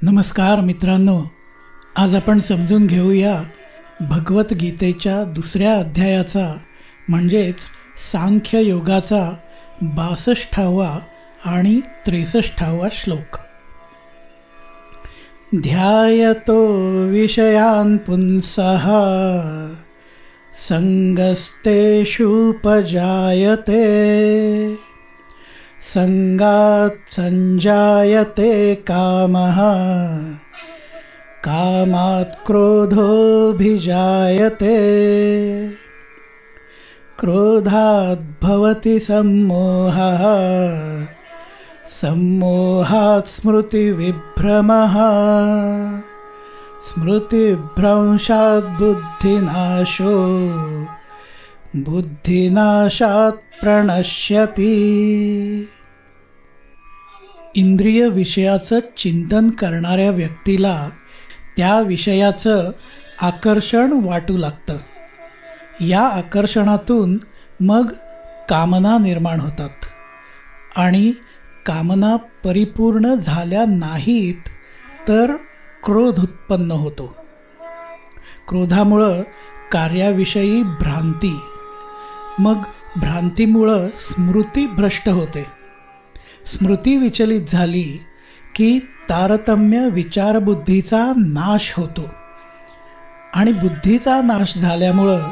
नमस्कार मित्रांनो, आज आपण समजून घेऊया भगवद्गीतेच्या दुसऱ्या अध्यायाचा म्हणजेच सांख्य योगाचा 62वा आणि 63वा श्लोक. ध्यायतो विषयान् पुंसः संगस्तेषुपजायते संगात् संजायते कामः कामात् क्रोधोऽभिजायते क्रोधात् भवति सम्मोहः सम्मोहात् स्मृतिविभ्रमः स्मृतिभ्रंशात् बुद्धिनाशो बुद्धिनाशात् प्रणश्यति. इंद्रिय विषयाचं चिंतन करणाऱ्या व्यक्तीला त्या विषयाचं आकर्षण वाटू लागतं. या आकर्षणातून मग कामना निर्माण होतात आणि कामना परिपूर्ण झाल्या नाहीत तर क्रोध उत्पन्न होतो. क्रोधामुळं कार्याविषयी भ्रांती, मग भ्रांतीमुळं स्मृती भ्रष्ट होते. स्मृती विचलित झाली की तारतम्य विचारबुद्धीचा नाश होतो आणि बुद्धीचा नाश झाल्यामुळं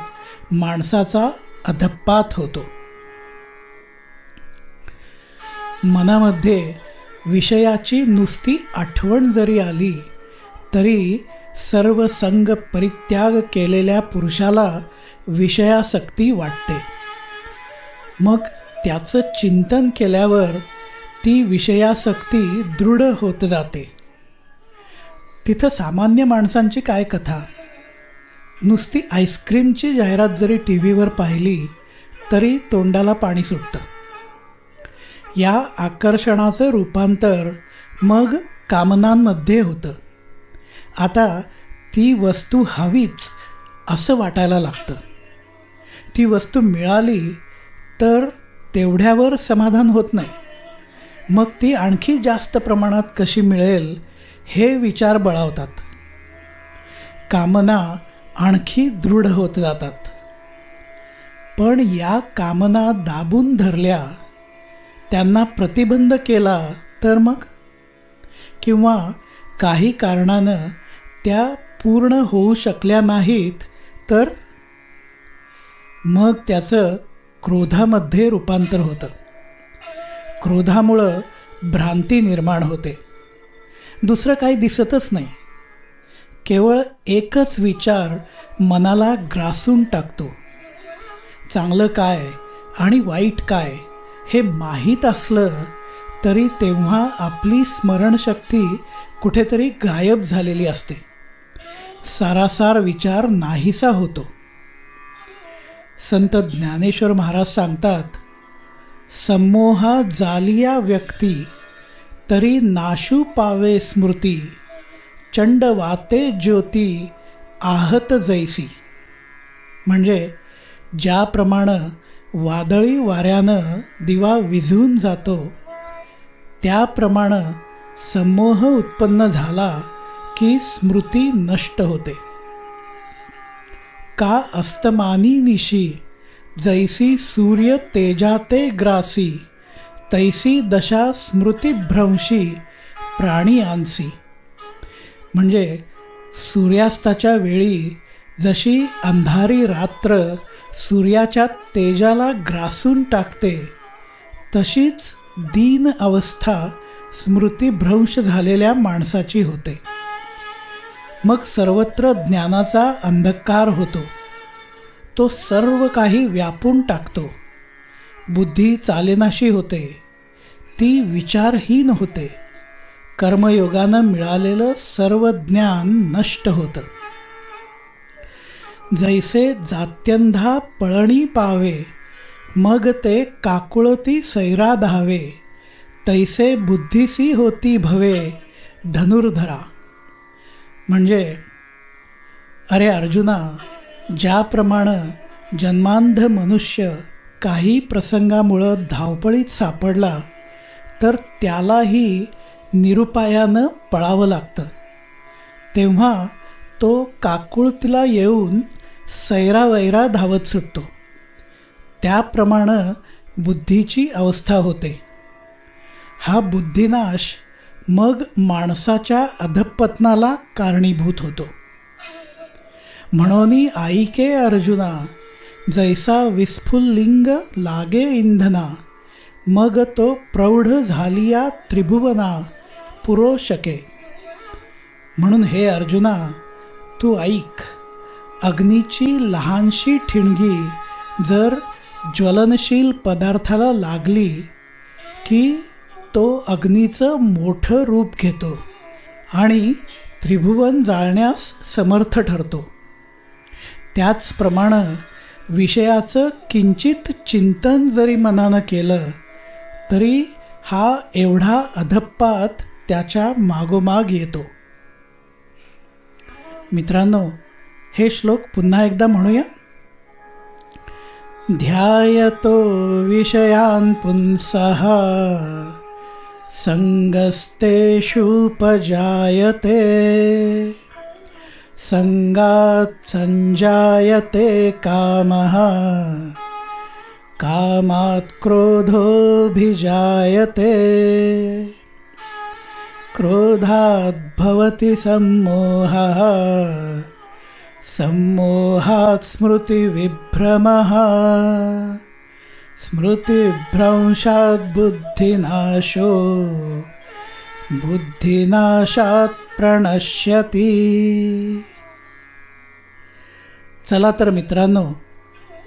माणसाचा अधप्पात होतो. मनामध्ये विषयाची नुसती आठवण जरी आली तरी सर्व संग परित्याग केलेल्या पुरुषाला विषयासक्ती वाटते. मग त्याचं चिंतन केल्यावर ती विषयासक्ती दृढ होत जाते. तिथं सामान्य माणसांची काय कथा? नुसती आईस्क्रीमची जाहिरात जरी टी व्हीवर पाहिली तरी तोंडाला पाणी सुटतं. या आकर्षणाचं रूपांतर मग कामनांमध्ये होतं. आता ती वस्तू हवीच असं वाटायला लागतं. ती वस्तू मिळाली तर तेवढ्यावर समाधान होत नाही. मग ती आणखी जास्त प्रमाणात कशी मिळेल हे विचार बळावतात. कामना आणखी दृढ होत जातात. पण या कामना दाबून धरल्या, त्यांना प्रतिबंध केला तर मग, किंवा काही कारणानं त्या पूर्ण होऊ शकल्या नाहीत तर मग त्याचं क्रोधामध्ये रूपांतर होतं. क्रोधामुळं भ्रांती निर्माण होते. दुसरं काही दिसतच नाही. केवळ एकच विचार मनाला ग्रासून टाकतो. चांगलं काय आणि वाईट काय हे माहीत असलं तरी तेव्हा आपली स्मरणशक्ती कुठेतरी गायब झालेली असते. सारासार विचार नाहीसा होतो. संत ज्ञानेश्वर महाराज सांगतात, सम्मोहा जालिया व्यक्ती तरी नाशू पावे स्मृती चंड वाते ज्योती आहत जैसी. म्हणजे ज्याप्रमाणे वादळी वाऱ्यानं दिवा विझून जातो त्याप्रमाणे सम्मोह उत्पन्न झाला की स्मृती नष्ट होते. का अस्तमानी निशी जैसी सूर्य तेजाते ग्रासी तैसी दशा स्मृतिभ्रंशी प्राणी आनसी. म्हणजे सूर्यास्ताच्या वेळी जशी अंधारी रात्र सूर्याच्या तेजाला ग्रासून टाकते तशीच दीन अवस्था स्मृतिभ्रंश झालेल्या माणसाची होते. मग सर्वत्र ज्ञानाचा अंधकार होतो. तो सर्व काही व्यापून टाकतो. बुद्धी चालेनाशी होते. ती विचारहीन होते. कर्मयोगानं मिळालेलं सर्व ज्ञान नष्ट होतं. जैसे जात्यंधा पळणी पावे मग ते काकुळती सैरा धावे तैसे बुद्धीसी होती भवे धनुर्धरा. म्हणजे अरे अर्जुना, ज्याप्रमाणे जन्मांध मनुष्य काही प्रसंगामुळं धावपळीत सापडला तर त्यालाही निरुपायानं पळावं लागतं. तेव्हा तो काकुळतीला येऊन सैरावैरा धावत सुटतो. त्याप्रमाणे बुद्धीची अवस्था होते. हा बुद्धिनाश मग माणसाच्या अधःपतनाला कारणीभूत होतो. म्हणून ऐके अर्जुना, जैसा विस्फुल्लिंग लागे इंधना, मग तो प्रौढ झालिया त्रिभुवना पुरोशके. म्हणून हे अर्जुना, तू ऐक, अग्नीची लहानशी ठिणगी जर ज्वलनशील पदार्थाला लागली की तो अग्नीचं मोठं रूप घेतो आणि त्रिभुवन जाळण्यास समर्थ ठरतो. त्याचप्रमाणे विषयाचं किंचित चिंतन जरी मनानं केलं तरी हा एवढा अधःपात त्याच्या मागोमाग येतो. मित्रांनो, हे श्लोक पुन्हा एकदा म्हणूया. ध्यायतो विषयान् पुंसः संगस्तेषुपजायते संगात् संजायते कामः कामात् क्रोधोऽभिजायते क्रोधात् भवति सम्मोहः सम्मोहात् स्मृतिविभ्रमः स्मृतिभ्रंशात् बुद्धिनाशो बुद्धिनाशात् प्रणश्यति. चला तर मित्रांनो,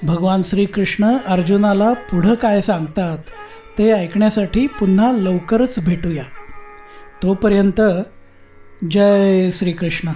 भगवान श्रीकृष्ण अर्जुनाला पुढं काय सांगतात ते ऐकण्यासाठी पुन्हा लवकरच भेटूया. तोपर्यंत जय श्रीकृष्ण.